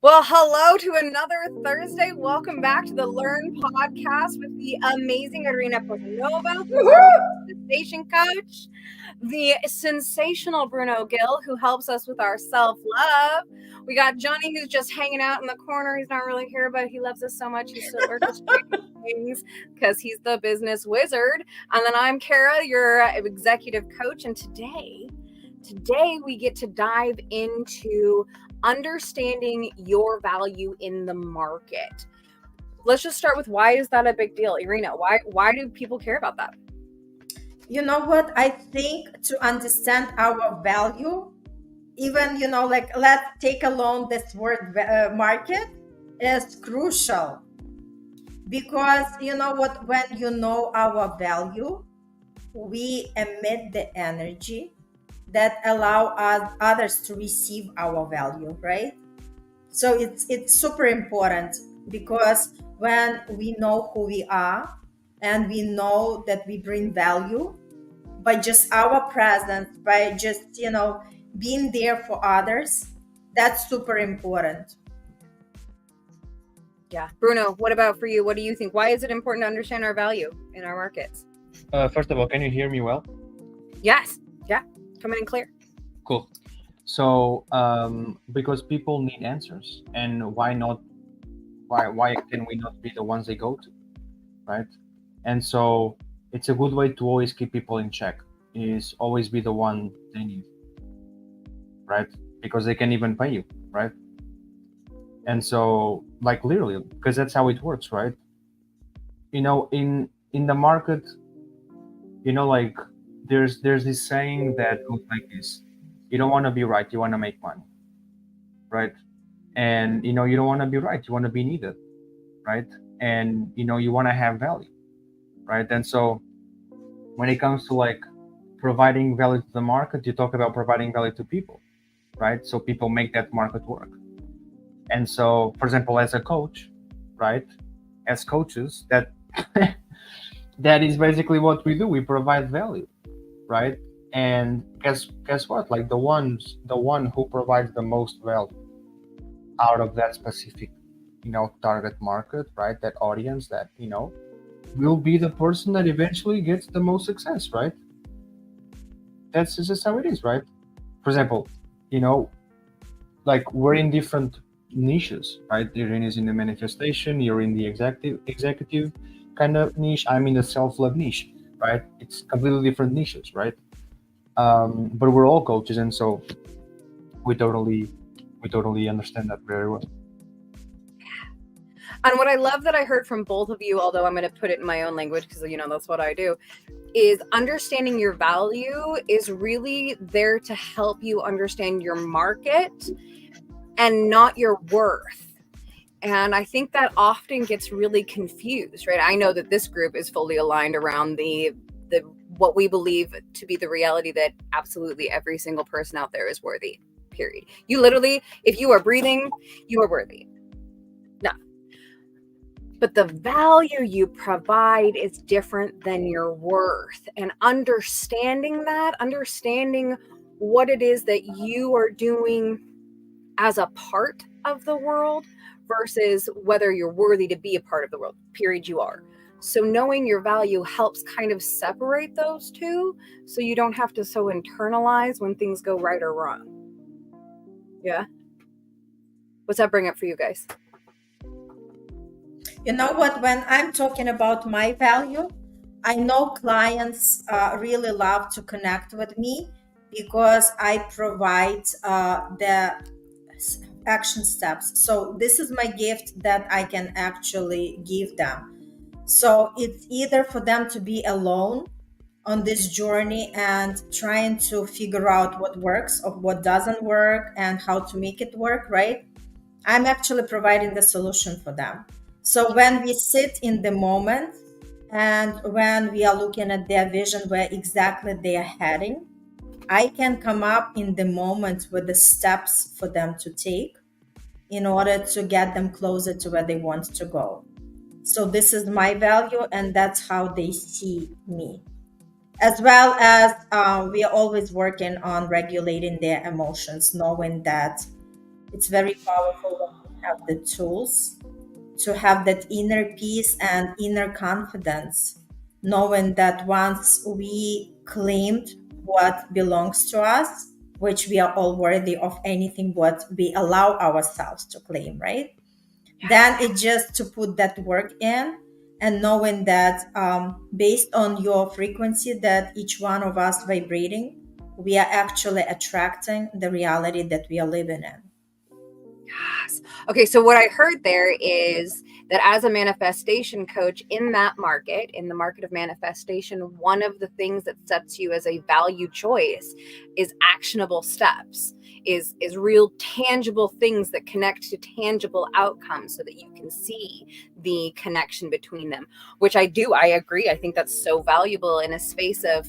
Well, hello to another Thursday. Welcome back to the Learn podcast with the amazing Irina Portanova, who's our manifestation coach, the sensational Bruno Gill, who helps us with our self-love. We got Johnny, who's just hanging out in the corner. He's not really here, but he loves us so much. He's still orchestrating things because he's the business wizard. And then I'm Kara, your executive coach. And today we get to dive into understanding your value in the market. Let's just start with, why is that a big deal? Irina, why do people care about that? You know what? I think to understand our value, even, let's take alone this word market is crucial. Because you know what? When you know our value, we emit the energy that allow others to receive our value, right? So it's super important, because when we know who we are and we know that we bring value by just our presence, by just being there for others, that's super important. Yeah. Bruno, what about for you? What do you think? Why is it important to understand our value in our markets? First of all, can you hear me well? Yes. Yeah. Coming in clear. Cool. So, because people need answers, and why not? Why can we not be the ones they go to, right? And so it's a good way to always keep people in check. Is always be the one they need, right? Because they can even pay you, right? And so, like, literally, because that's how it works, right? In the market, like, there's this saying that goes like this: you don't want to be right, you want to make money, right? And you don't want to be right, you want to be needed, right? And you want to have value, right? And so when it comes to like providing value to the market, you talk about providing value to people, right? So people make that market work. And so, for example, as a coach, right, as coaches, that that is basically what we do. We provide value, right? And guess what? Like the one who provides the most value out of that specific, target market, right? That audience, that will be the person that eventually gets the most success, right? That's just how it is, right? For example, like we're in different niches, right? Irene is in the manifestation, you're in the executive kind of niche, I'm in the self-love niche, right? It's completely different niches, right? But we're all coaches, and so we totally understand that very well. And what I love that I heard from both of you, although I'm going to put it in my own language because that's what I do, is understanding your value is really there to help you understand your market and not your worth. And I think that often gets really confused, right? I know that this group is fully aligned around the what we believe to be the reality that absolutely every single person out there is worthy, period. You literally, if you are breathing, you are worthy. No. But the value you provide is different than your worth. And understanding what it is that you are doing as a part of the world versus whether you're worthy to be a part of the world, period, you are. So knowing your value helps kind of separate those two, so you don't have to so internalize when things go right or wrong. Yeah? What's that bring up for you guys? You know what? When I'm talking about my value, I know clients really love to connect with me because I provide the action steps. So this is my gift that I can actually give them. So it's either for them to be alone on this journey and trying to figure out what works or what doesn't work and how to make it work, right? I'm actually providing the solution for them. So when we sit in the moment and when we are looking at their vision, where exactly they are heading, I can come up in the moment with the steps for them to take in order to get them closer to where they want to go. So this is my value, and that's how they see me. As well as we are always working on regulating their emotions, knowing that it's very powerful when we have the tools to have that inner peace and inner confidence, knowing that once we claimed what belongs to us, which we are all worthy of anything what we allow ourselves to claim, right? Then it's just to put that work in, and knowing that based on your frequency that each one of us vibrating, we are actually attracting the reality that we are living in. Yes. Okay, so what I heard there is that as a manifestation coach in that market, in the market of manifestation, one of the things that sets you as a value choice is actionable steps, is real tangible things that connect to tangible outcomes so that you can see the connection between them, which I agree. I think that's so valuable in a space of,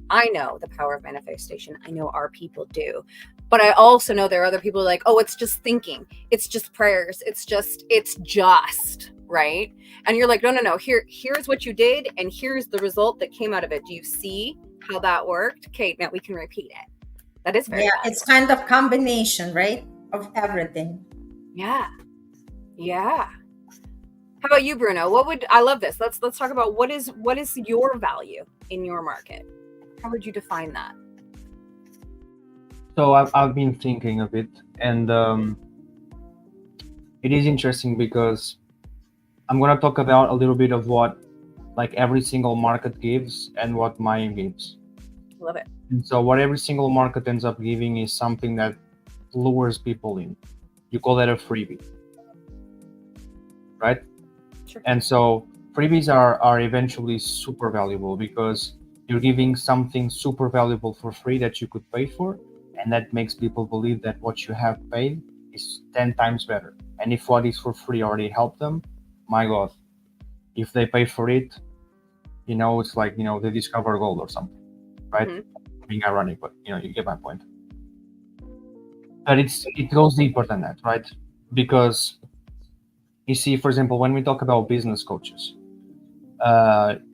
I know the power of manifestation. I know our people do. But I also know there are other people like, oh, it's just thinking. It's just prayers. It's just, right? And you're like, no. Here's what you did. And here's the result that came out of it. Do you see how that worked? Okay, now we can repeat it. That is very valuable. It's kind of combination, right? Of everything. Yeah. How about you, Bruno? I love this. Let's talk about what is your value in your market? How would you define that? So I've been thinking of it, and it is interesting because I'm going to talk about a little bit of what like every single market gives and what mine gives. Love it. And so what every single market ends up giving is something that lures people in. You call that a freebie, right? Sure. And so freebies are eventually super valuable because you're giving something super valuable for free that you could pay for. And that makes people believe that what you have paid is 10 times better. And if what is for free already helped them, my God, if they pay for it, it's like, they discover gold or something, right? Mm-hmm. Being ironic, but you get my point. But it goes deeper than that, right? Because you see, for example, when we talk about business coaches,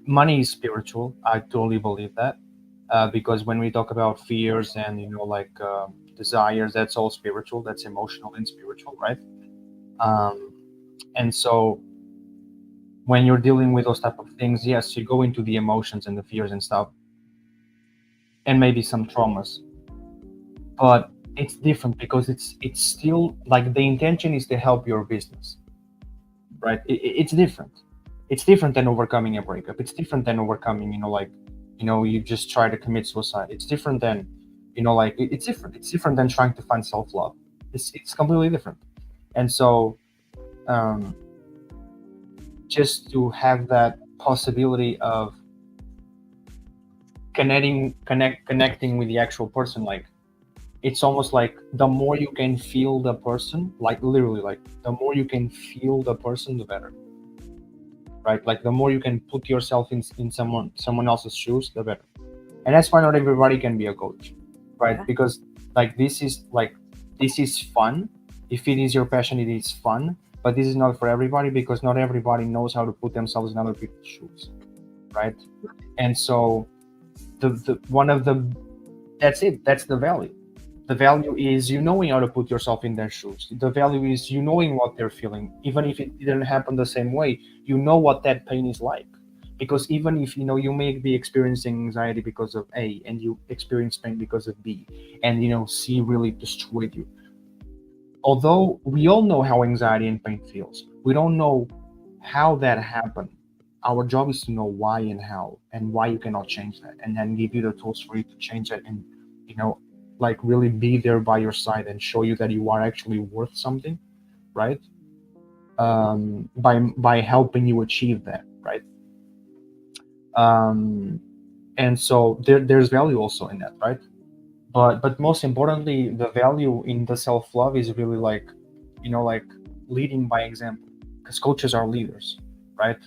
money is spiritual. I totally believe that. Because when we talk about fears and desires, that's all spiritual, that's emotional and spiritual, right? And so when you're dealing with those type of things, yes, you go into the emotions and the fears and stuff, and maybe some traumas, but it's different because it's still like the intention is to help your business, right? It's different than overcoming a breakup. It's different than overcoming you just try to commit suicide. It's different than, it's different. It's different than trying to find self-love. It's completely different. And so, just to have that possibility of connecting with the actual person, like, it's almost like the more you can feel the person, like literally, like the more you can feel the person, the better. Right? Like the more you can put yourself in someone else's shoes, the better. And that's why not everybody can be a coach, right? Yeah. Because this is fun. If it is your passion, it is fun, but this is not for everybody because not everybody knows how to put themselves in other people's shoes, right? And so that's it. That's the value. The value is you knowing how to put yourself in their shoes. The value is you knowing what they're feeling, even if it didn't happen the same way. You know what that pain is like, because even if you may be experiencing anxiety because of A, and you experience pain because of B, and C really destroyed you. Although we all know how anxiety and pain feels, we don't know how that happened. Our job is to know why and how, and why you cannot change that, and then give you the tools for you to change that, and really be there by your side and show you that you are actually worth something, right? By helping you achieve that, right? And so there's value also in that, right? But most importantly, the value in the self-love is really leading by example, because coaches are leaders, right?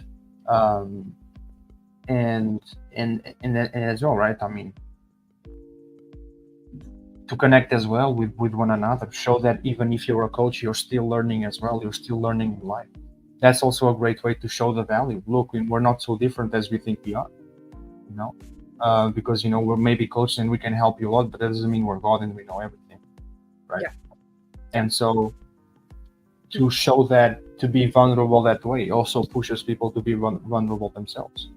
And as well, right? I mean, to connect as well with one another, show that even if you're a coach, you're still learning as well. You're still learning in life. That's also a great way to show the value. Look, we're not so different as we think we are, because we're maybe coaches and we can help you a lot, but that doesn't mean we're God and we know everything, right? Yeah. And so to show that, to be vulnerable that way also pushes people to be vulnerable themselves.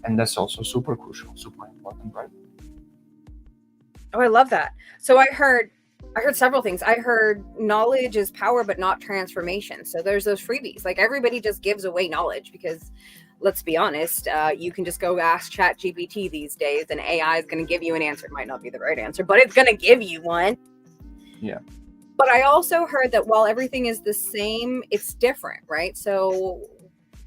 And that's also super crucial, super important, right? Oh, I love that. So I heard several things. I heard knowledge is power, but not transformation. So there's those freebies. Like everybody just gives away knowledge because, let's be honest, you can just go ask ChatGPT these days and AI is going to give you an answer. It might not be the right answer, but it's going to give you one. Yeah. But I also heard that while everything is the same, it's different, right? So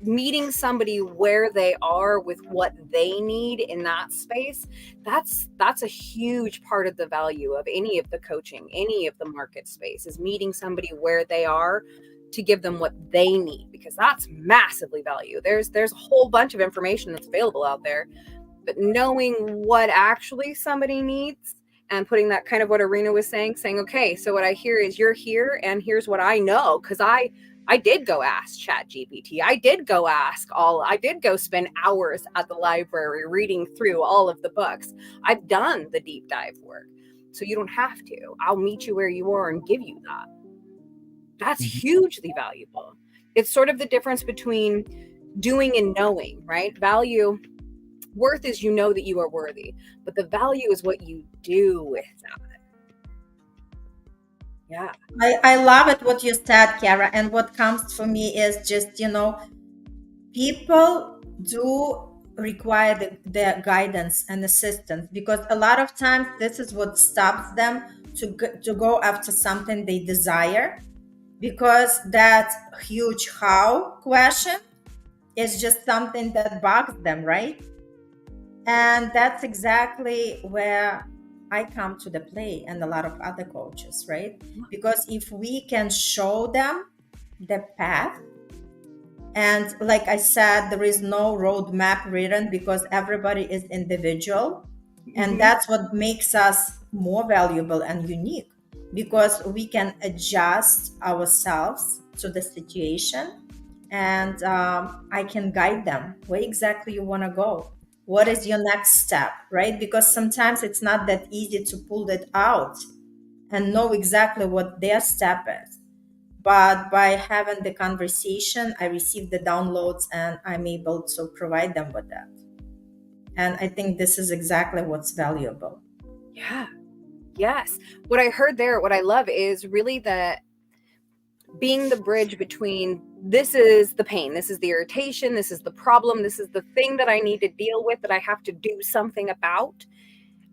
meeting somebody where they are with what they need in that space, that's a huge part of the value of any of the coaching, any of the market space, is meeting somebody where they are to give them what they need, because that's massively value. There's a whole bunch of information that's available out there, but knowing what actually somebody needs and putting that, kind of what Arena was saying, okay, so what I hear is you're here and here's what I know, because I did go ask ChatGPT. I did go spend hours at the library reading through all of the books. I've done the deep dive work. So you don't have to. I'll meet you where you are and give you that. That's hugely valuable. It's sort of the difference between doing and knowing, right? Worth is, you know that you are worthy, but the value is what you do with that. Yeah. I love it what you said, Kara. And what comes for me is just, people do require the guidance and assistance, because a lot of times this is what stops them to go after something they desire, because that huge how question is just something that bugs them, right? And that's exactly where I come to the play, and a lot of other coaches, right? Because if we can show them the path, and like I said, there is no roadmap written, because everybody is individual. And that's what makes us more valuable and unique, because we can adjust ourselves to the situation, and I can guide them where exactly you want to go. What is your next step, right? Because sometimes it's not that easy to pull it out and know exactly what their step is. But by having the conversation, I receive the downloads and I'm able to provide them with that. And I think this is exactly what's valuable. Yeah. Yes. What I heard there, what I love is really that being the bridge between, this is the pain, this is the irritation, this is the problem, this is the thing that I need to deal with, that I have to do something about.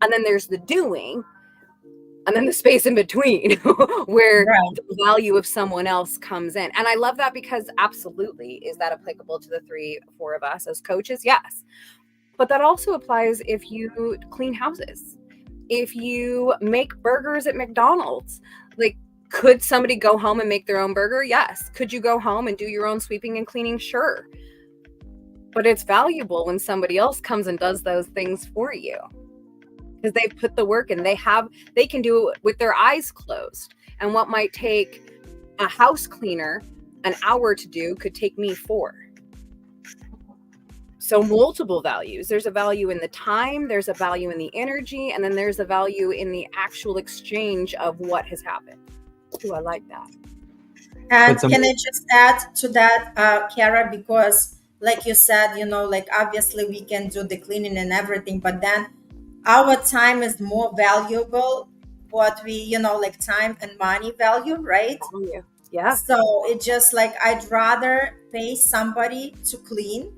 And then there's the doing, and then the space in between where the value of someone else comes in. And I love that, because absolutely, is that applicable to the 3-4 of us as coaches? Yes. But that also applies if you clean houses, if you make burgers at McDonald's. Like, could somebody go home and make their own burger? Yes. Could you go home and do your own sweeping and cleaning? Sure. But it's valuable when somebody else comes and does those things for you, because they've put the work in. They can do it with their eyes closed. And what might take a house cleaner an hour to do could take me 4. So multiple values. There's a value in the time, there's a value in the energy, and then there's a value in the actual exchange of what has happened. Ooh, I like that. And can I just add to that, Kara, because like you said, like obviously we can do the cleaning and everything, but then our time is more valuable, what we, like time and money value, right? Yeah. So it's just like, I'd rather pay somebody to clean,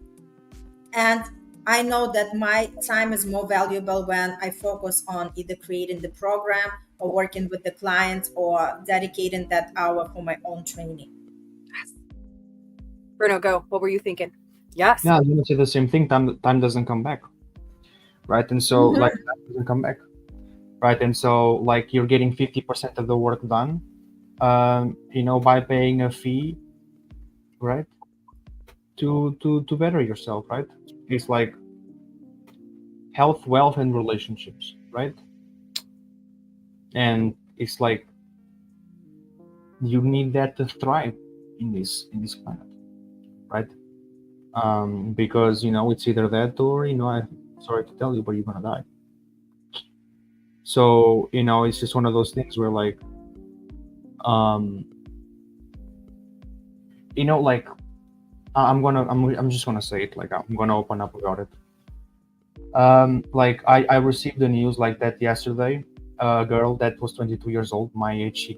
and I know that my time is more valuable when I focus on either creating the program or working with the client or dedicating that hour for my own training. Yes. Bruno, go. What were you thinking? Yes. Yeah, I'm going to say the same thing. Time doesn't come back, right? And so like time doesn't come back, right? And so like you're getting 50% of the work done, by paying a fee, right? To better yourself, right? It's like health, wealth, and relationships, right? And it's like you need that to thrive in this planet, right? Because it's either that or I'm sorry to tell you, but you're gonna die. So it's just one of those things where like like I'm just gonna say it, like I'm gonna open up about it. Like I received the news like that yesterday. A girl that was 22 years old, my age, she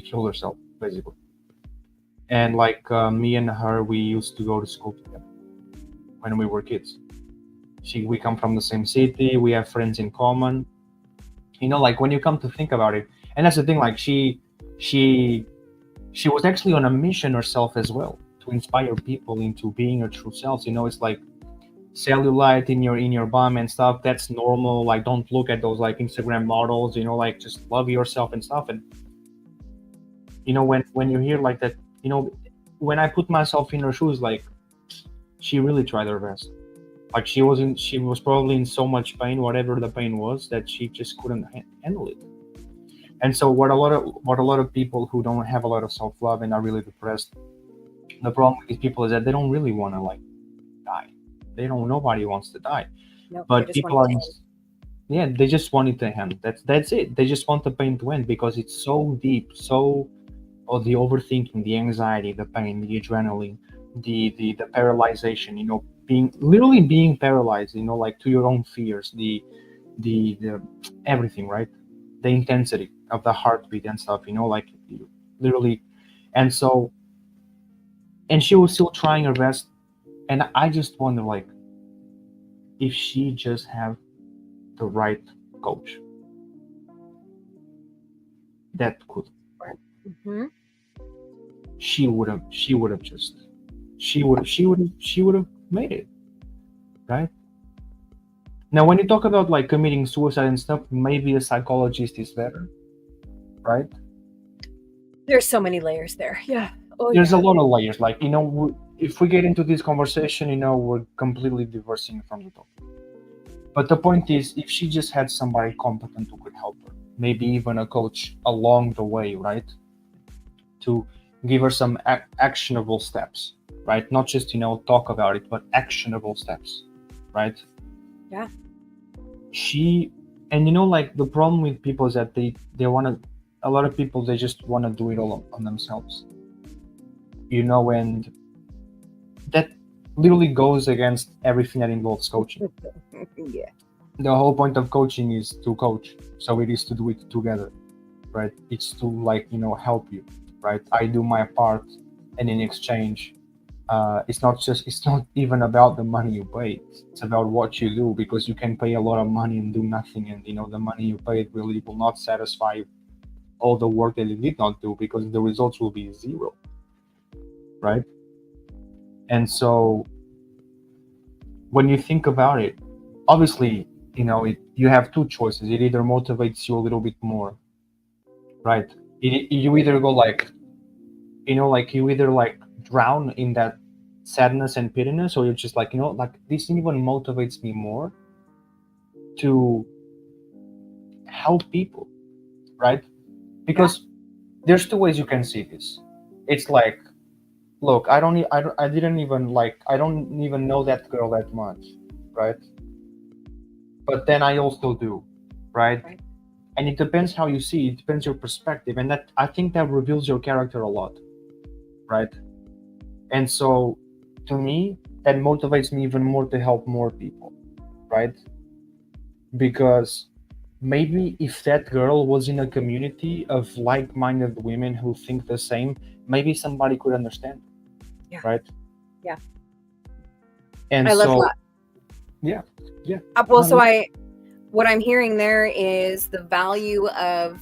killed herself basically. And like me and her, we used to go to school together when we were kids. We come from the same city, we have friends in common. Like when you come to think about it, and that's the thing, like she was actually on a mission herself as well, to inspire people into being your true selves. It's like cellulite in your bum and stuff, that's normal. Like, don't look at those like Instagram models, like just love yourself and stuff. And when you hear like that, when I put myself in her shoes, like she really tried her best. Like she was probably in so much pain, whatever the pain was, that she just couldn't handle it. And so what a lot of people who don't have a lot of self-love and are really depressed, the problem with these people is that they don't really want to like die. Nobody wants to die. No, But people are, yeah, they just want it to end. That's it. They just want the pain to end because it's so deep, the overthinking, the anxiety, the pain, the adrenaline, the paralyzation, being paralyzed, like to your own fears, the everything, right? The intensity of the heartbeat and stuff, like literally. And so, and she was still trying her best. And I just wonder, like, if she just have the right coach that could, Mm-hmm. she would have made it, right? Now, when you talk about like committing suicide and stuff, maybe a psychologist is better, right? There's so many layers there. Yeah. There's a lot of layers. Like, if we get into this conversation, we're completely diversing from the topic. But the point is, if she just had somebody competent who could help her, maybe even a coach along the way, right? To give her some actionable steps, right? Not just, talk about it, but actionable steps, right? Yeah. Like the problem with people is that they want to, a lot of people, they just want to do it all on themselves, and that literally goes against everything that involves coaching. Yeah. The whole point of coaching is to coach, so it is to do it together, right? It's to like help you, right? I do my part, and in exchange, it's not even about the money you pay. It's about what you do, because you can pay a lot of money and do nothing, and the money you paid really will not satisfy all the work that you did not do, because the results will be zero, right? And so when you think about it, obviously, you have two choices. It either motivates you a little bit more, right? You either go like, you either like drown in that sadness and pittiness, or you're just like, like this even motivates me more to help people, right? Because there's two ways you can see this. It's like, look, I don't even know that girl that much, right? But then I also do, right? And it depends how you see it, depends your perspective, and that, I think, that reveals your character a lot, right? And so to me, that motivates me even more to help more people, right? Because maybe if that girl was in a community of like-minded women who think the same, maybe somebody could understand, right? Yeah. And I love so that. yeah. Well, so what I'm hearing there is the value of,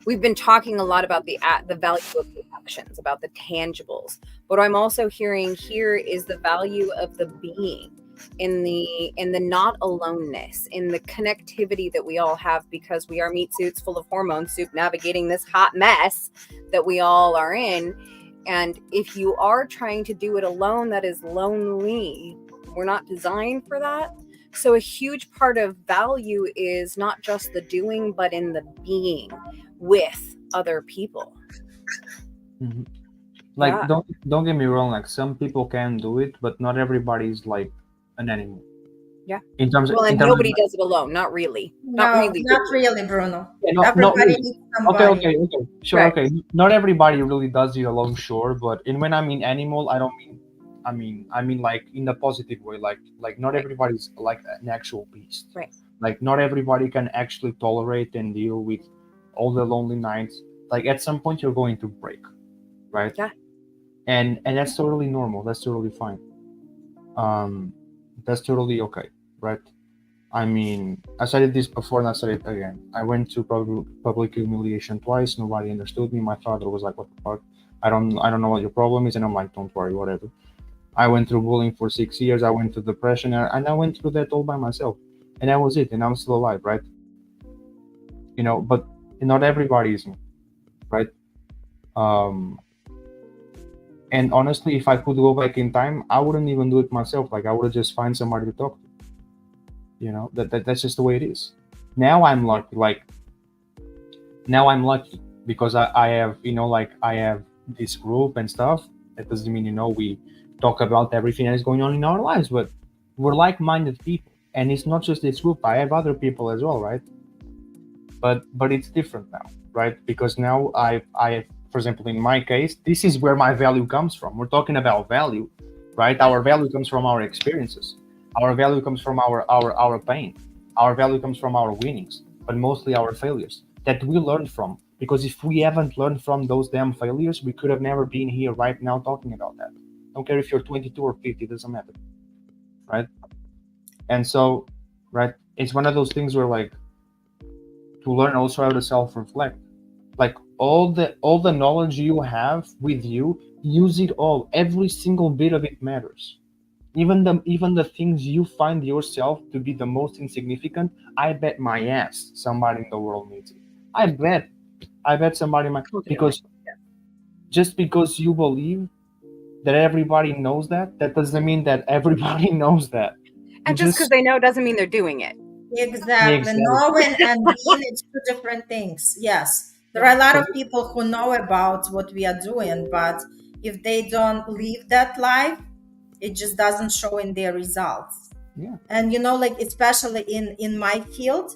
we've been talking a lot about the value of the actions, about the tangibles. What I'm also hearing here is the value of the being, in the not aloneness, in the connectivity that we all have, because we are meat suits full of hormone soup navigating this hot mess that we all are in. And if you are trying to do it alone, that is lonely. We're not designed for that. So a huge part of value is not just the doing, but in the being with other people. Mm-hmm. Like, don't get me wrong, like some people can do it, but not everybody is like an animal, Yeah. In terms of, Well, in and terms of, nobody does it alone. Not really. Not No, really. not really, Bruno. yeah, not Everybody really. needs Okay, somebody. sure, Right. okay. Not everybody really does it alone, sure, but when I mean animal, I don't mean, I mean like in a positive way, like not Right. everybody's like an actual beast. Right. Like not everybody can actually tolerate and deal with all the lonely nights. Like at some point you're going to break, right? Yeah. And that's totally normal. That's totally fine. Um, that's totally okay, right? I mean, I said this before and I said it again. I went to public humiliation twice. Nobody understood me. My father was like, "What the fuck? I don't know what your problem is." And I'm like, "Don't worry, whatever." I went through bullying for 6 years. I went through depression, and I went through that all by myself. And that was it. And I'm still alive, right? You know, but not everybody is me, right? Um, and honestly, if I could go back in time, I wouldn't even do it myself. Like I would just find somebody to talk to. You know, that's just the way it is. Now I'm lucky. Like now I'm lucky because I have, you know, like I have this group and stuff. That doesn't mean, you know, we talk about everything that is going on in our lives, but we're like-minded people. And it's not just this group. I have other people as well, right? But it's different now, right? Because now I for example, in my case, this is where my value comes from. We're talking about value, right? Our value comes from our experiences. Our value comes from our pain. Our value comes from our winnings, but mostly our failures that we learn from. Because if we haven't learned from those damn failures, we could have never been here right now talking about that. Don't care if you're 22 or 50, it doesn't matter, right? And so, right, it's one of those things where like to learn also how to self-reflect. Like all the knowledge you have with you, use it all. Every single bit of it matters. Even the things you find yourself to be the most insignificant, I bet my ass somebody in the world needs it. I bet somebody might, because just because you believe that everybody knows that, that doesn't mean that everybody knows that. And just because they know doesn't mean they're doing it. Exactly. Exactly. Knowing and being, it's two different things. Yes. There are a lot of people who know about what we are doing, but if they don't live that life, it just doesn't show in their results. Yeah. And you know, like especially in my field,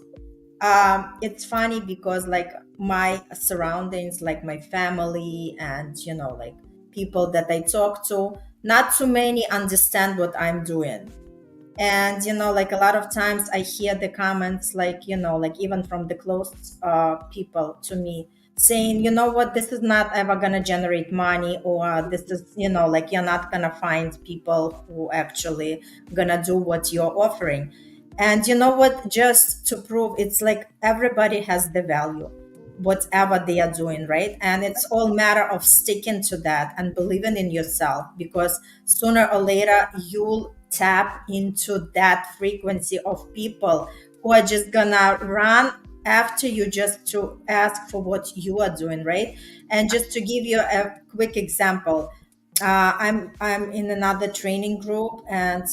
it's funny because like my surroundings, like my family and you know, like people that I talk to, not too many understand what I'm doing. And you know, like a lot of times I hear the comments, like you know, like even from the close people to me, saying, you know what, this is not ever gonna generate money, or this is, you know, like you're not gonna find people who actually gonna do what you're offering. And you know what, just to prove, it's like everybody has the value whatever they are doing, right? And it's all matter of sticking to that and believing in yourself, because sooner or later you'll tap into that frequency of people who are just gonna run after you just to ask for what you are doing, right? And just to give you a quick example, I'm in another training group, and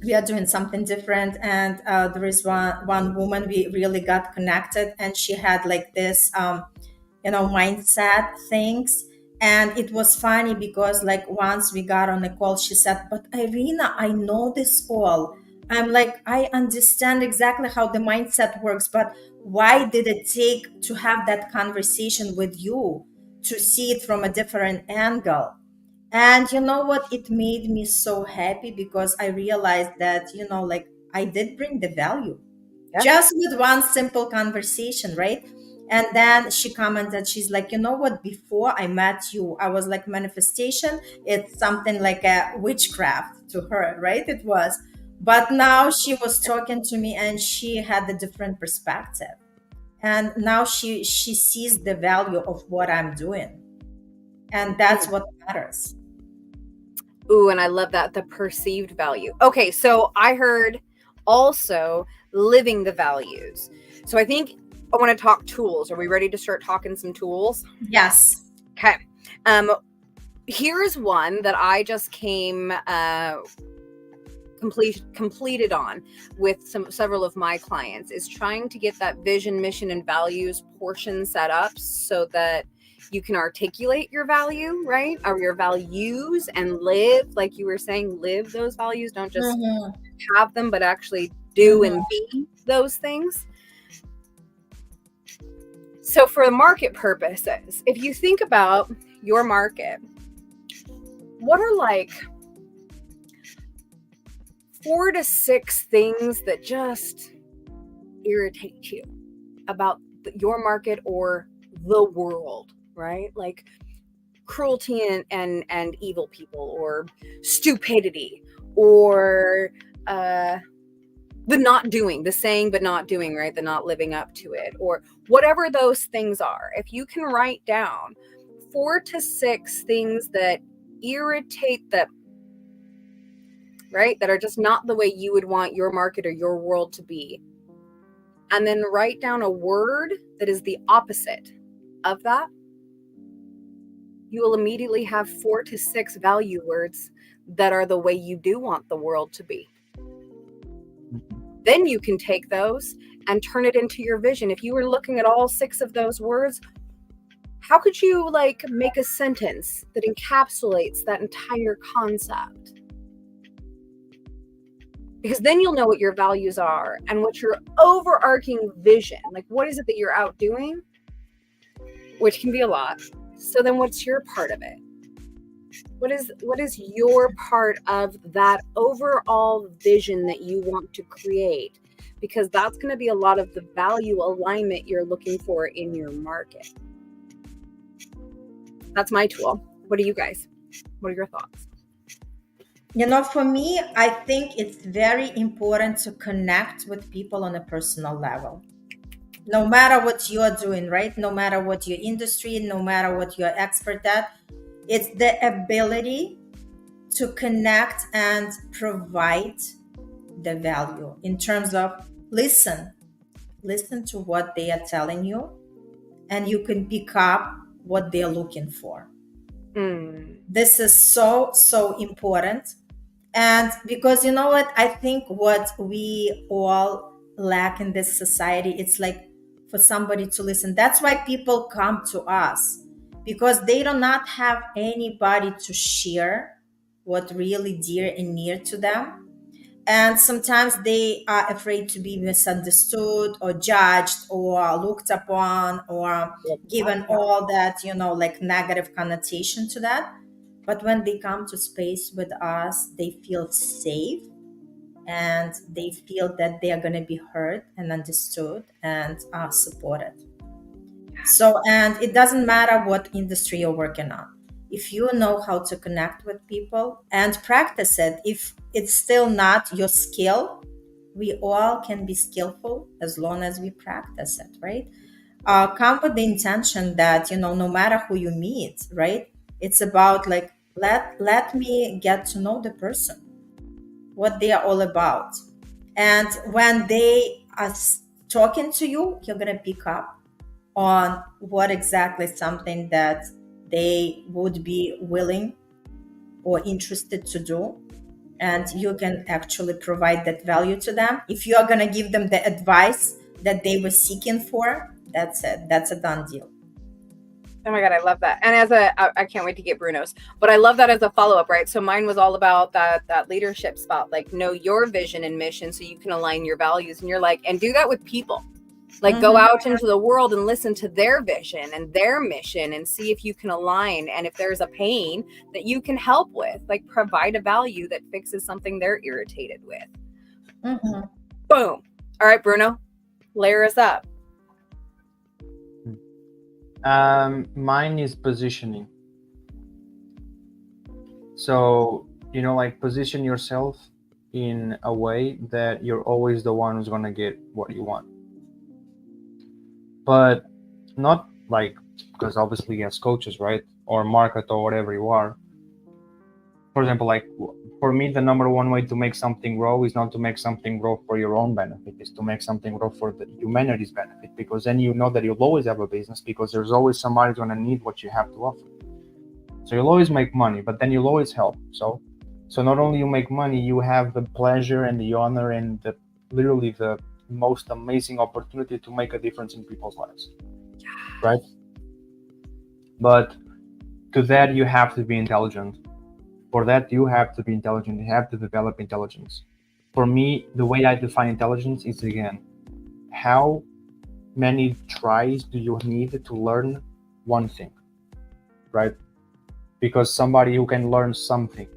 we are doing something different. And there is one woman we really got connected, and she had like this you know, mindset things. And it was funny because like once we got on a call, she said, but Irina, I know this all. I'm like, I understand exactly how the mindset works, but why did it take to have that conversation with you to see it from a different angle? And you know what? It made me so happy because I realized that, you know, like I did bring the value just with one simple conversation, right? And then she commented, she's like, you know what? Before I met you, I was like, manifestation, it's something like a witchcraft to her, right? It was. But now she was talking to me and she had a different perspective. And now she sees the value of what I'm doing. And that's what matters. Ooh, and I love that, the perceived value. Okay, so I heard also living the values. So I think I want to talk tools. Are we ready to start talking some tools? Yes. Okay. Here's one that I just came completed on with several of my clients, is trying to get that vision, mission, and values portion set up so that you can articulate your value, right? Or your values, and live, like you were saying, live those values. Don't just have them, but actually do and be those things. So for market purposes, if you think about your market, what are like 4 to 6 things that just irritate you about your market or the world, right? Like cruelty and evil people, or stupidity, or the not doing, the saying but not doing, right? The not living up to it, or whatever those things are. If you can write down 4 to 6 things that irritate them, right? That are just not the way you would want your market or your world to be. And then write down a word that is the opposite of that. You will immediately have 4 to 6 value words that are the way you do want the world to be. Then you can take those and turn it into your vision. If you were looking at all 6 of those words, how could you like make a sentence that encapsulates that entire concept? Because then you'll know what your values are and what your overarching vision, like what is it that you're out doing, which can be a lot. So then what's your part of it? What is your part of that overall vision that you want to create? Because that's going to be a lot of the value alignment you're looking for in your market. That's my tool. What do you guys? What are your thoughts? You know, for me, I think it's very important to connect with people on a personal level. No matter what you're doing, right? No matter what your industry, no matter what you're expert at, it's the ability to connect and provide the value in terms of listen to what they are telling you, and you can pick up what they're looking for. This is so important. And because you know what, I think what we all lack in this society, it's like for somebody to listen. That's why people come to us, because they do not have anybody to share what really dear and near to them. And sometimes they are afraid to be misunderstood or judged or looked upon or given all that, you know, like negative connotation to that. But when they come to space with us, they feel safe and they feel that they are going to be heard and understood and supported. So, and it doesn't matter what industry you're working on. If you know how to connect with people and practice it, if it's still not your skill, we all can be skillful as long as we practice it, right? Come with the intention that, you know, no matter who you meet, right? It's about like, let me get to know the person, what they are all about. And when they are talking to you, you're going to pick up on what exactly something that they would be willing or interested to do. And you can actually provide that value to them. If you are going to give them the advice that they were seeking for, that's it. That's a done deal. Oh my God, I love that. And I can't wait to get Bruno's, but I love that as a follow-up, right? So mine was all about that leadership spot, like know your vision and mission so you can align your values. And you're like, and do that with people. Like go out into the world and listen to their vision and their mission and see if you can align. And if there's a pain that you can help with, like provide a value that fixes something they're irritated with. Boom. All right, Bruno, layer us up. Mine is positioning. So, you know, like position yourself in a way that you're always the one who's going to get what you want. But not like, because obviously as coaches, right? Or market or whatever you are. For example, like for me, the number one way to make something grow is not to make something grow for your own benefit, is to make something grow for the humanity's benefit, because then you know that you'll always have a business because there's always somebody going to need what you have to offer. So you'll always make money, but then you'll always help. So not only you make money, you have the pleasure and the honor and literally the most amazing opportunity to make a difference in people's lives, right? But to that, you have to be intelligent. For that, you have to be intelligent. You have to develop intelligence. for me, the way I define intelligence is, again, how many tries do you need to learn one thing, right? Because somebody who can learn something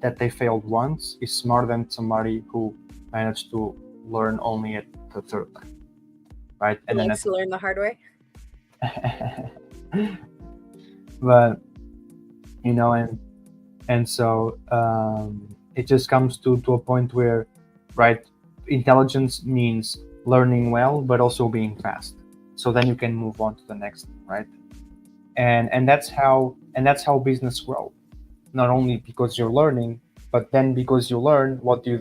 that they failed once is smarter than somebody who managed to learn only at the third time, right? And likes to learn the hard way. But and so it just comes to a point where, right, intelligence means learning well but also being fast, so then you can move on to the next, right? And that's how business grow, not only because you're learning, but then because you learn, what do?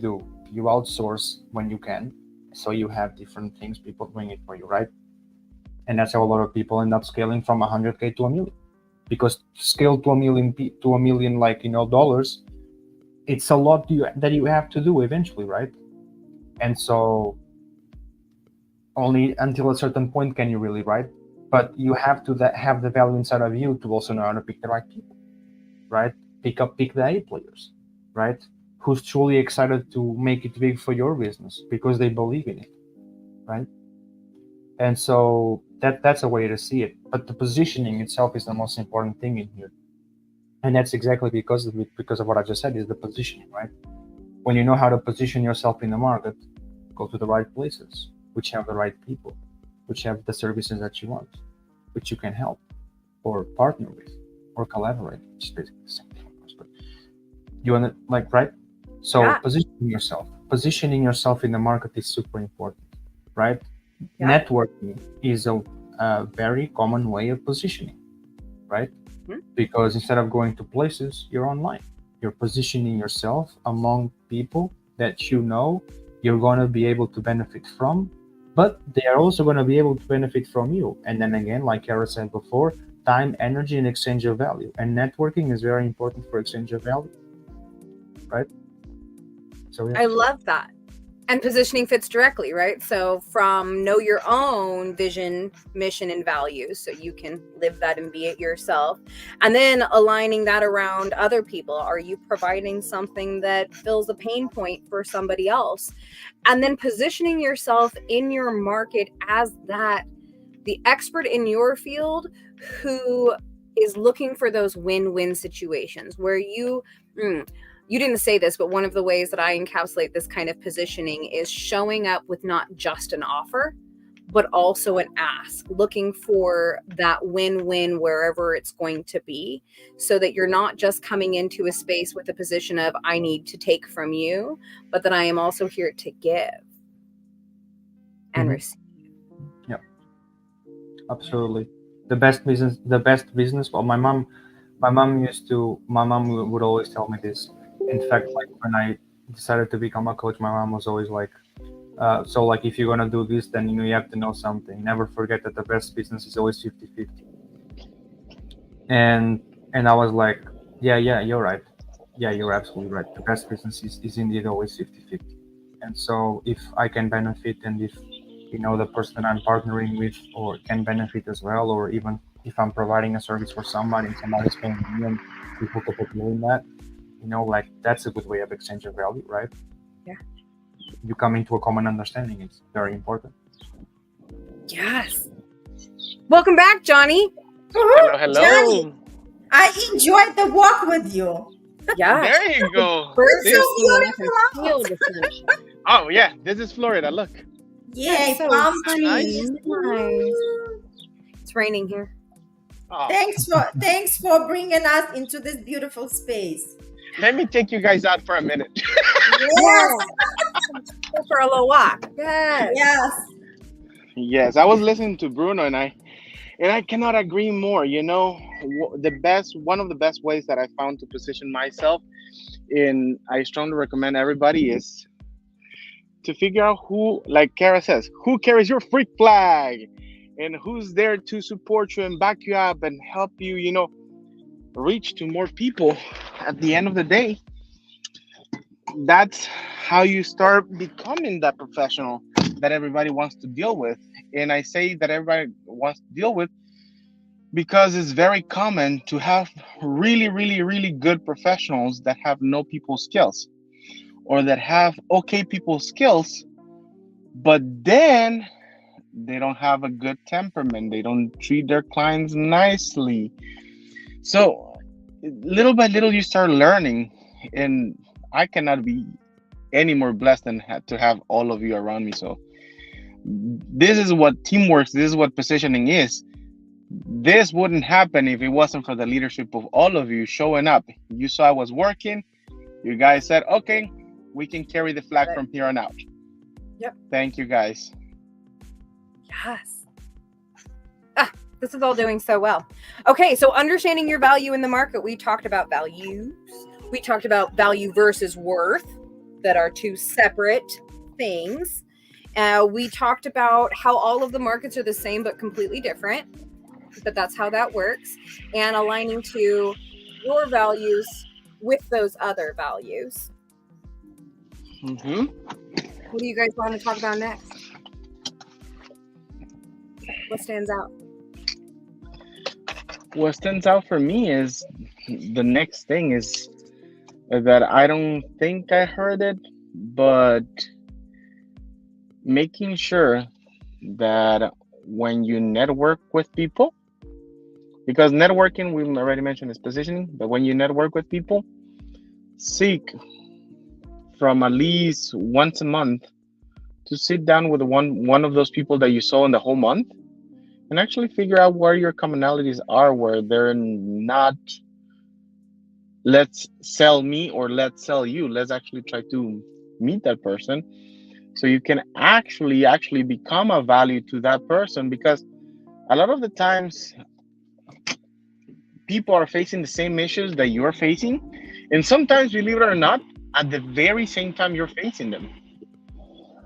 You outsource when you can, so you have different things, people doing it for you, right? And that's how a lot of people end up scaling from 100K to $1 million, because to scale to $1 million, like, dollars, it's a lot that you have to do eventually, right? And so only until a certain point can you really, right? But you have to have the value inside of you to also know how to pick the right people, right? Pick the A players, right? Who's truly excited to make it big for your business because they believe in it, right? And so that's a way to see it. But the positioning itself is the most important thing in here. And that's exactly because of what I just said, is the positioning, right? When you know how to position yourself in the market, go to the right places, which have the right people, which have the services that you want, which you can help or partner with or collaborate, which is basically the same thing. But you want to, like, right? So Yeah. Positioning yourself in the market is super important, right? Yeah. Networking is a very common way of positioning, right? Mm-hmm. Because instead of going to places, you're online. You're positioning yourself among people that you're going to be able to benefit from, but they are also going to be able to benefit from you. And then again, like Kara said before, time, energy, and exchange of value. And networking is very important for exchange of value, right? So yeah. I love that. And positioning fits directly, right? So from know your own vision, mission, and values, so you can live that and be it yourself. And then aligning that around other people. Are you providing something that fills a pain point for somebody else? And then positioning yourself in your market as the expert in your field who is looking for those win-win situations where you didn't say this, but one of the ways that I encapsulate this kind of positioning is showing up with not just an offer, but also an ask, looking for that win-win wherever it's going to be, so that you're not just coming into a space with a position of, I need to take from you, but that I am also here to give and receive. Yeah, absolutely. The best business. Well, my mom would always tell me this. In fact, like when I decided to become a coach, my mom was always like, so like, if you're going to do this, then, you have to know something. Never forget that the best business is always 50-50. And I was like, yeah, you're right. Yeah, you're absolutely right. The best business is indeed always 50-50. And so if I can benefit, and if, the person that I'm partnering with or can benefit as well, or even if I'm providing a service for somebody and somebody's paying me and people could in that, like, that's a good way of exchange of value, right? Yeah. You come into a common understanding. It's very important. Yes. Welcome back, Johnny. Hello. Johnny, I enjoyed the walk with you. Yeah. There you go. Birds See? are singing. I can feel the sunshine. Oh yeah, this is Florida. Look. Yay, So palm sunny. trees. Nice. It's raining here. Oh, Thanks for bringing us into this beautiful space. let me take you guys out for a minute. Yes. Go for a little walk. Yes. Yes. Yes, I was listening to Bruno, and I cannot agree more. One of the best ways that I found to position myself in, I strongly recommend everybody, is to figure out who, like Kara says, who carries your freak flag, and who's there to support you and back you up and help you, reach to more people. At the end of the day, that's how you start becoming that professional that everybody wants to deal with. And I say that everybody wants to deal with because it's very common to have really, really, really good professionals that have no people skills, or that have okay people skills, but then they don't have a good temperament. They don't treat their clients nicely. So little by little, you start learning, and I cannot be any more blessed than to have all of you around me. So this is what teamwork, this is what positioning is. This wouldn't happen if it wasn't for the leadership of all of you showing up. You saw I was working. You guys said, okay, we can carry the flag from here on out. Yep. Thank you, guys. Yes. This is all doing so well. Okay, so understanding your value in the market. We talked about values. We talked about value versus worth, that are two separate things. We talked about how all of the markets are the same but completely different, but that's how that works. And aligning to your values with those other values. Mm-hmm. What do you guys want to talk about next? What stands out? What stands out for me is the next thing is that I don't think I heard it, but making sure that when you network with people, because networking, we already mentioned, is positioning, but when you network with people, seek from at least once a month to sit down with one of those people that you saw in the whole month and actually figure out where your commonalities are, where they're not let's sell me or let's sell you. Let's actually try to meet that person so you can actually become a value to that person, because a lot of the times people are facing the same issues that you're facing, and sometimes, believe it or not, at the very same time you're facing them.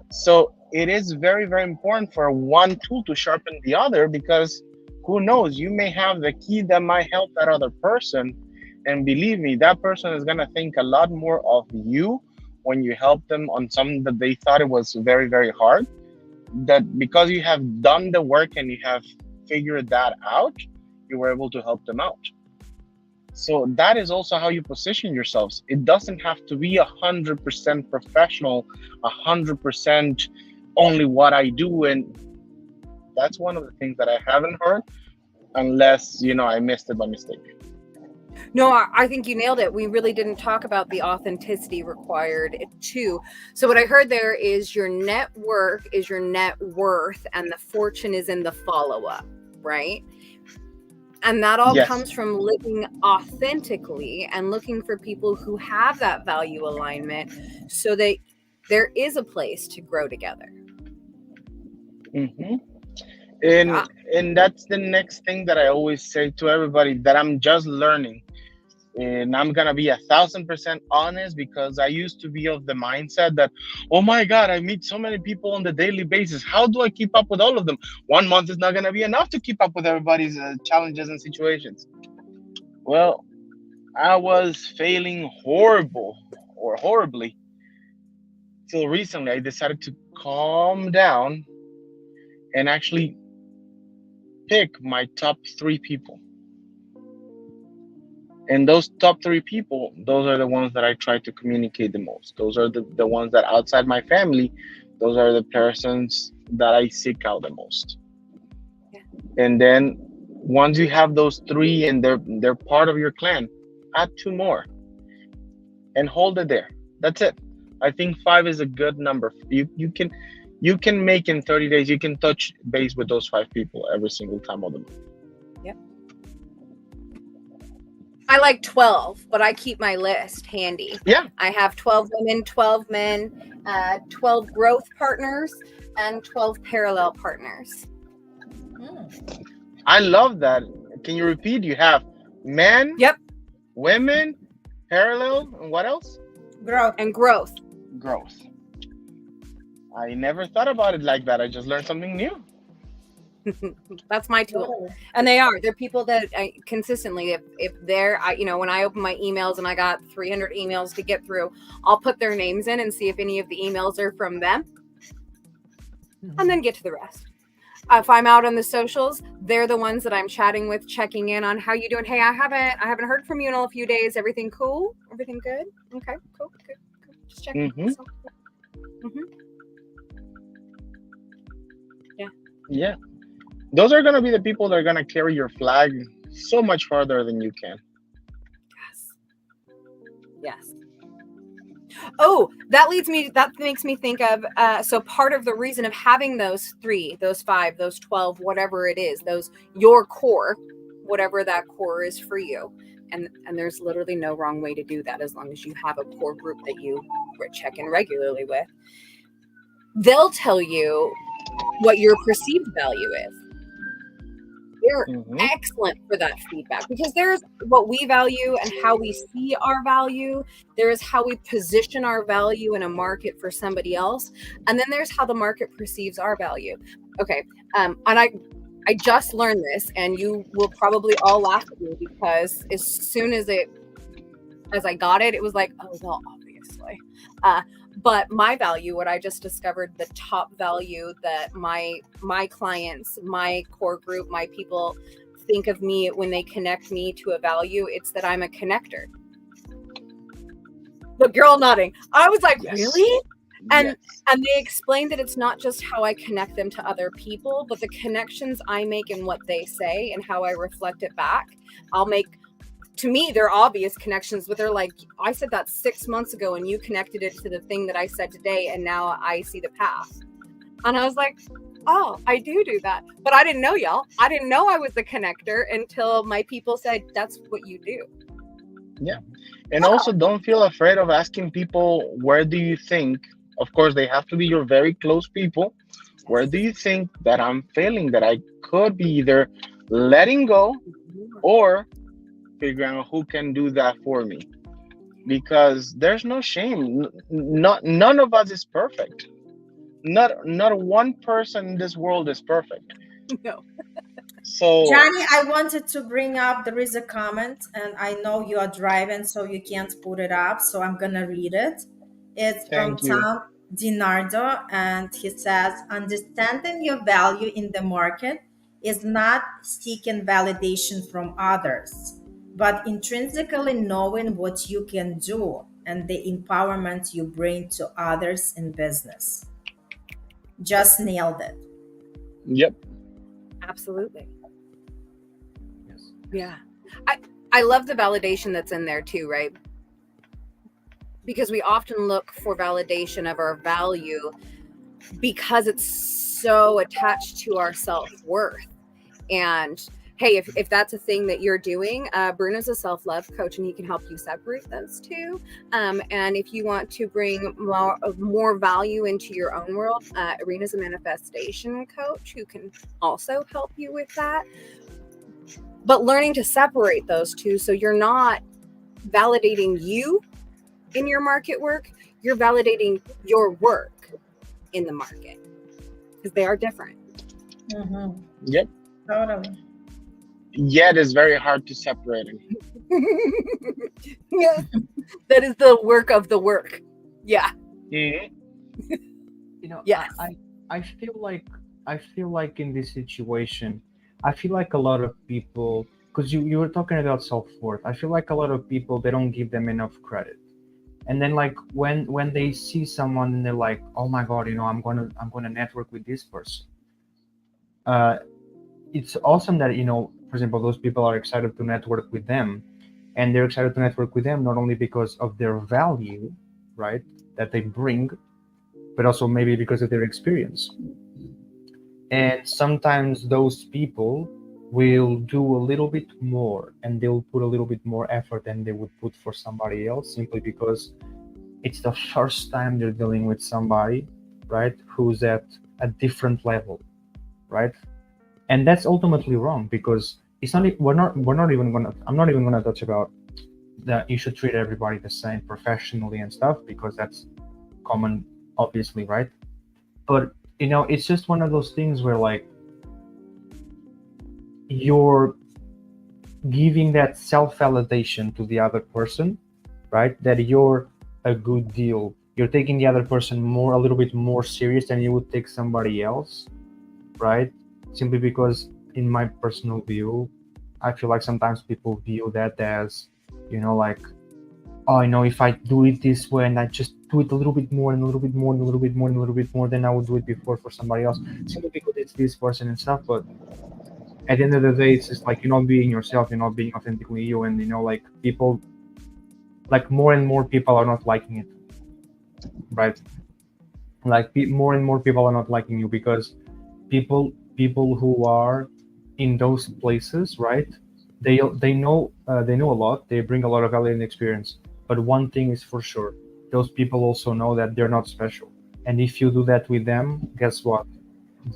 So it is very, very important for one tool to sharpen the other, because who knows, you may have the key that might help that other person. And believe me, that person is going to think a lot more of you when you help them on something that they thought it was very, very hard. That because you have done the work and you have figured that out, you were able to help them out. So that is also how you position yourselves. It doesn't have to be 100% professional, 100% only what I do. And that's one of the things that I haven't heard, unless, I missed it by mistake. No, I think you nailed it. We really didn't talk about the authenticity required too. So what I heard there is your network is your net worth, and the fortune is in the follow-up, right? And that all comes from living authentically and looking for people who have that value alignment, so that there is a place to grow together. Mm-hmm. And that's the next thing that I always say to everybody that I'm just learning. And I'm going to be 1,000% honest, because I used to be of the mindset that, oh my God, I meet so many people on the daily basis. How do I keep up with all of them? 1 month is not going to be enough to keep up with everybody's challenges and situations. Well, I was failing horribly. Till recently, I decided to calm down and actually pick my top 3 people. And those top 3 people, those are the ones that I try to communicate the most. Those are the ones that outside my family, those are the persons that I seek out the most. Yeah. And then once you have those 3 and they're part of your clan, add 2 more and hold it there. That's it. I think 5 is a good number. You can make in 30 days, you can touch base with those 5 people every single time of the month. Yep. I like 12, but I keep my list handy. Yeah. I have 12 women, 12 men, 12 growth partners, and 12 parallel partners. I love that. Can you repeat? You have men, yep, women, parallel, and what else? Growth. And growth. Growth. I never thought about it like that. I just learned something new. That's my tool. And they're people that I consistently, if they're, when I open my emails and I got 300 emails to get through, I'll put their names in and see if any of the emails are from them, and then get to the rest. If I'm out on the socials, they're the ones that I'm chatting with, checking in on how you doing. Hey, I haven't heard from you in a few days. Everything cool? Everything good? Okay, cool, good. Just checking. Yeah. Those are going to be the people that are going to carry your flag so much farther than you can. Yes. Oh, that makes me think of, so part of the reason of having those 3, those 5, those 12, whatever it is, your core, whatever that core is for you. And there's literally no wrong way to do that as long as you have a core group that you check in regularly with. They'll tell you what your perceived value is. They're excellent for that feedback, because there's what we value and how we see our value. There is how we position our value in a market for somebody else. And then there's how the market perceives our value. Okay. And I just learned this, and you will probably all laugh at me, because as soon as I got it, it was like, oh, well, obviously. But my value, what I just discovered, the top value that my clients, my core group, my people think of me when they connect me to a value, it's that I'm a connector. The girl nodding. I was like, yes. Really? And they explained that it's not just how I connect them to other people, but the connections I make and what they say and how I reflect it back. I'll make, to me, they're obvious connections, but they're like, I said that 6 months ago and you connected it to the thing that I said today, and now I see the path. And I was like, oh, I do that. But I didn't know, y'all. I didn't know I was the connector until my people said, that's what you do. Yeah. And also, don't feel afraid of asking people, where do you think, of course, they have to be your very close people, where do you think that I'm failing, that I could be either letting go or figuring out who can do that for me? Because there's no shame. None of us is perfect. Not one person in this world is perfect. No. So Johnny, I wanted to bring up, there is a comment, and I know you are driving, so you can't put it up, so I'm gonna read it. It's from Tom DiNardo, and he says, understanding your value in the market is not seeking validation from others, but intrinsically knowing what you can do and the empowerment you bring to others in business. Just nailed it. Yep. Absolutely. Yes. Yeah. I love the validation that's in there too, right? Because we often look for validation of our value because it's so attached to our self-worth. And hey, if that's a thing that you're doing, Bruno's a self-love coach, and he can help you separate those two. And if you want to bring more value into your own world, Irina's a manifestation coach who can also help you with that. But learning to separate those two, so you're not validating you in your market work, you're validating your work in the market, because they are different. Mm-hmm. Yep. Totally. Yet it's very hard to separate them. Yeah, that is the work of the work. Yeah. Mm-hmm. You know, yes. I feel like in this situation, I feel like a lot of people, because you were talking about self-worth, I feel like a lot of people, they don't give them enough credit. And then like when they see someone and they're like, oh my God, I'm gonna network with this person. It's awesome that, for example, those people are excited to network with them, and they're excited to network with them not only because of their value, right, that they bring, but also maybe because of their experience. And sometimes those people will do a little bit more, and they'll put a little bit more effort than they would put for somebody else, simply because it's the first time they're dealing with somebody, right, who's at a different level, right? And that's ultimately wrong, because it's not. I'm not even gonna touch about that you should treat everybody the same professionally and stuff, because that's common, obviously, right? But it's just one of those things where like you're giving that self-validation to the other person, right? That you're a good deal. You're taking the other person a little bit more serious than you would take somebody else, right? Simply because, in my personal view, I feel like sometimes people view that as, like oh, I know if I do it this way and I just do it a little bit more and a little bit more and a little bit more and a little bit more than I would do it before for somebody else, simply because it's this person and stuff. But at the end of the day, it's just like you're not being yourself, you're not being authentically you, and like people, like more and more people are not liking it, right? Like more and more people are not liking you because people who are in those places, right? They know a lot. They bring a lot of value and experience. But one thing is for sure, those people also know that they're not special. And if you do that with them, guess what?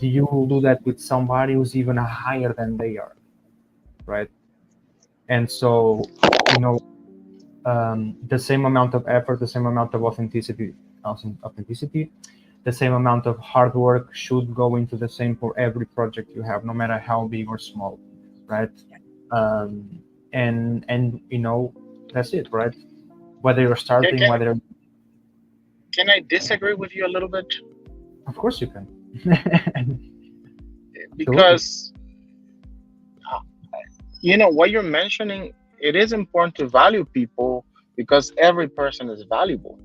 You will do that with somebody who's even higher than they are, right? And so, the same amount of effort, the same amount of authenticity, the same amount of hard work should go into the same for every project you have, no matter how big or small, right? And that's it, right? Whether you're starting, Can I disagree with you a little bit? Of course you can. Because what you're mentioning, it is important to value people because every person is valuable.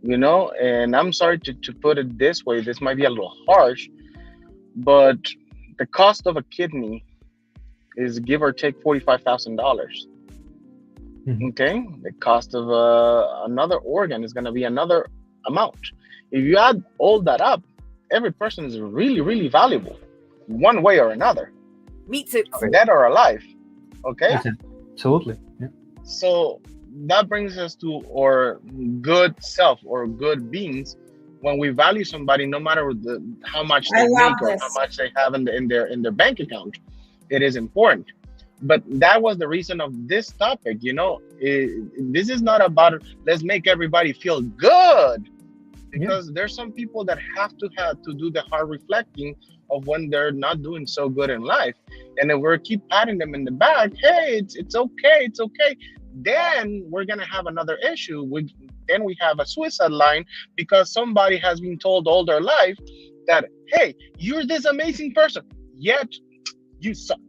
And I'm sorry to put it this way, this might be a little harsh, but the cost of a kidney is give or take $45,000. Okay, the cost of another organ is going to be another amount. If you add all that up, every person is really, really valuable, one way or another, Meets it. dead or alive. Okay, absolutely. Yeah. So that brings us to our good self or good beings. When we value somebody, no matter how much they make or how much they have in their bank account, it is important. But that was the reason of this topic. This is not about let's make everybody feel good, because there's some people that have to do the hard reflecting of when they're not doing so good in life, and then we're keep patting them in the back. Hey, it's okay. Then we're gonna have another issue. Then we have a suicide line because somebody has been told all their life that, hey, you're this amazing person, yet you suck.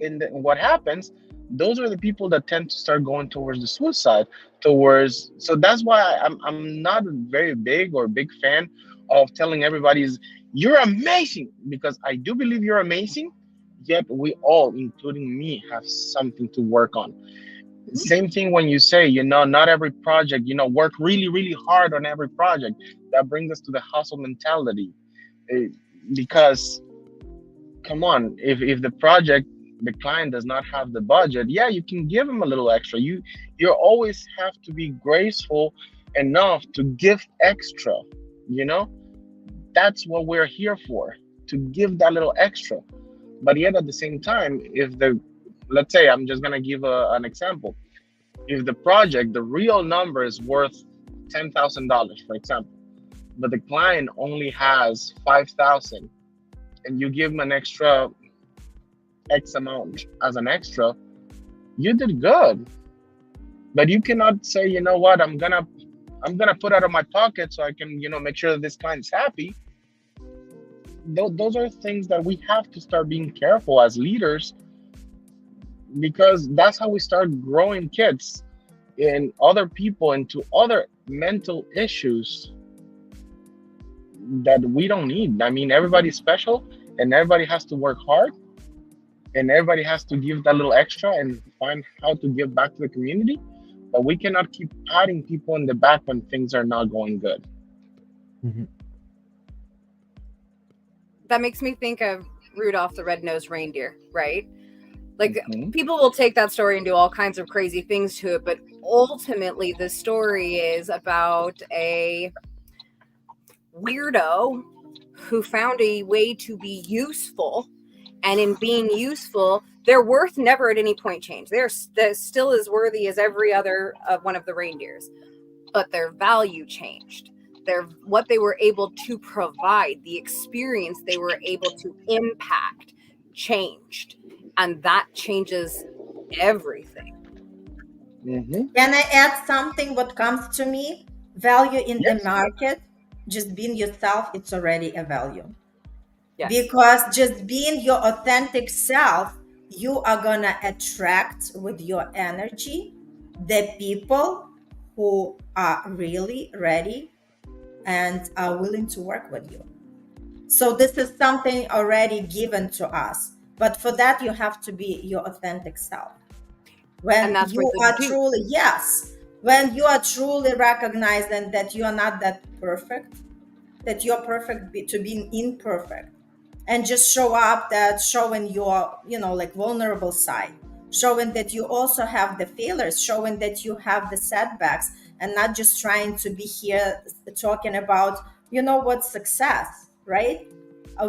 And what happens? Those are the people that tend to start going towards the suicide. So that's why I'm not a very big fan of telling everybody you're amazing, because I do believe you're amazing. Yet we all, including me, have something to work on. Same thing when you say, not every project, work really, really hard on every project. That brings us to the hustle mentality. Because, come on, if the project, the client does not have the budget, you can give them a little extra. You always have to be graceful enough to give extra. That's what we're here for, to give that little extra. But yet at the same time, let's say, I'm just gonna give an example. If the project, the real number is worth $10,000, for example, but the client only has 5,000, and you give them an extra X amount as an extra, you did good. But you cannot say, you know what, I'm gonna put out of my pocket so I can, make sure that this client's happy. Those are things that we have to start being careful as leaders, because that's how we start growing kids and other people into other mental issues that we don't need. I mean, everybody's special and everybody has to work hard and everybody has to give that little extra and find how to give back to the community. But we cannot keep patting people in the back when things are not going good. Mm-hmm. That makes me think of Rudolph the Red-Nosed Reindeer, right? Like, people will take that story and do all kinds of crazy things to it, but ultimately the story is about a weirdo who found a way to be useful, and in being useful, their worth never at any point changed. They're still as worthy as every other one of the reindeers, but their value changed. What they were able to provide, the experience they were able to impact, changed, and that changes everything. Can I add something? What comes to me? Value in the market. Just being yourself, it's already a value. Yes. Because just being your authentic self, you are gonna attract with your energy the people who are really ready and are willing to work with you. So this is something already given to us. But for that, you have to be your authentic self. And When that's where you the are do. truly, yes, when you are truly recognizing that you are not that perfect, that you're perfect to being imperfect, and just show up, that showing your, like vulnerable side, showing that you also have the failures, showing that you have the setbacks, and not just trying to be here talking about, what success, right?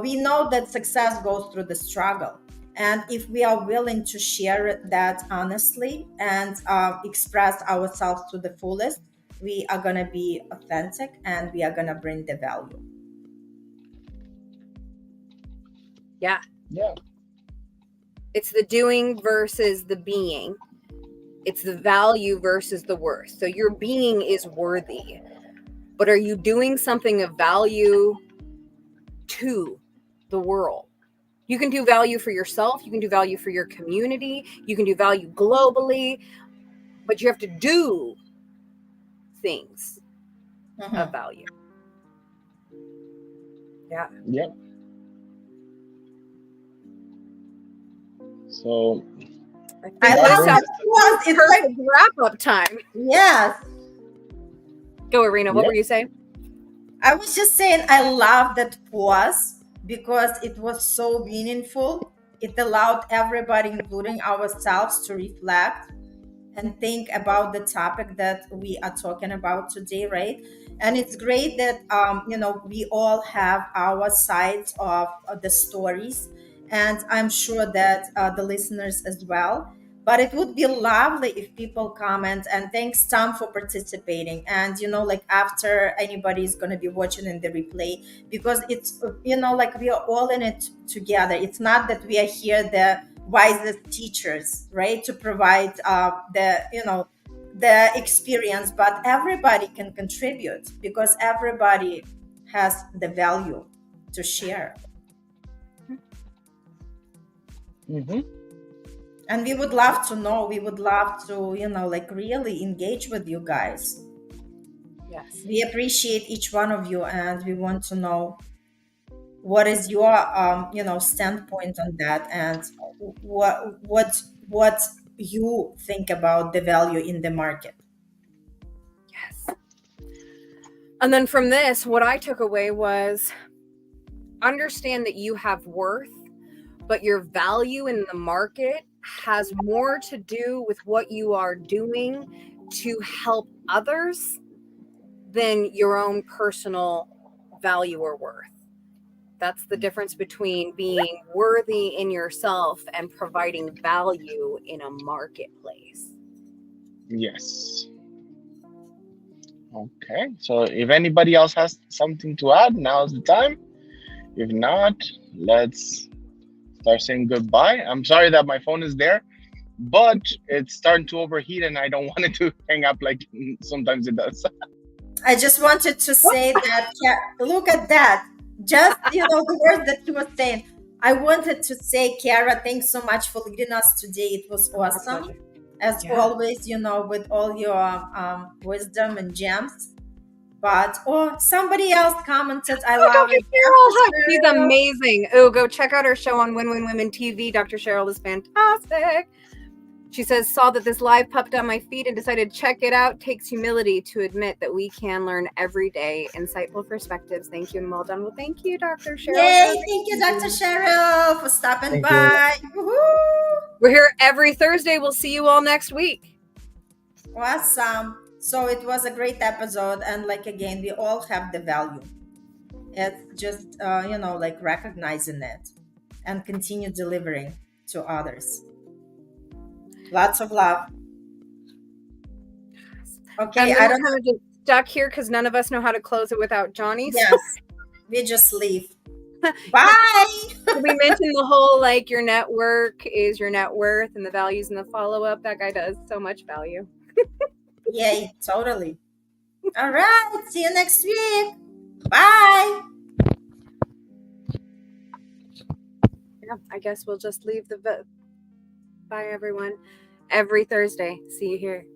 We know that success goes through the struggle. And if we are willing to share that honestly and express ourselves to the fullest, we are going to be authentic and we are going to bring the value. Yeah. Yeah. It's the doing versus the being. It's the value versus the worth. So your being is worthy, but are you doing something of value to the world? You can do value for yourself. You can do value for your community. You can do value globally, but you have to do things of value. Yeah. Yep. So I love this was it's perfect wrap-up time. Yes. Go, Irina. What were you saying? I was just saying I love that pause because it was so meaningful. It allowed everybody, including ourselves, to reflect and think about the topic that we are talking about today, right? And it's great that we all have our sides of the stories, and I'm sure that the listeners as well. But it would be lovely if people comment. And thanks, Tom, for participating. And like after anybody is going to be watching in the replay, because it's like we are all in it together. It's not that we are here the wisest teachers, right, to provide the experience, but everybody can contribute because everybody has the value to share. Mm-hmm. And we would love to know, we would love to really engage with you guys. Yes, we appreciate each one of you, and we want to know what is your standpoint on that, and what you think about the value in the market. yes. And then from this, what I took away was understand that you have worth, but your value in the market has more to do with what you are doing to help others than your own personal value or worth. That's the difference between being worthy in yourself and providing value in a marketplace. Yes. Okay. So if anybody else has something to add, now's the time. If not, let's start saying goodbye. I'm sorry that my phone is there, but it's starting to overheat and I don't want it to hang up like sometimes it does. I just wanted to say that, look at that. Just, the words that you were saying. I wanted to say, Kara, thanks so much for leading us today. It was awesome. As always, with all your wisdom and gems. But, somebody else commented, I love it. Cheryl, she's amazing. Oh, go check out her show on Win Win Women TV. Dr. Cheryl is fantastic. She says, saw that this live popped on my feed and decided to check it out. Takes humility to admit that we can learn every day. Insightful perspectives. Thank you and well done. Well, thank you, Dr. Cheryl. Yay, thank you, Dr. Cheryl, for stopping by. We're here every Thursday. We'll see you all next week. Awesome. So it was a great episode. And again, we all have the value. It's just, recognizing it and continue delivering to others. Lots of love. Okay, I don't know. Get stuck here because none of us know how to close it without Johnny. Yes, we just leave. Bye. We mentioned the whole your network is your net worth and the values and the follow-up. That guy does so much value. Yay, totally. All right, see you next week. Bye. Yeah, I guess we'll just leave the bye, everyone. Every Thursday. See you here.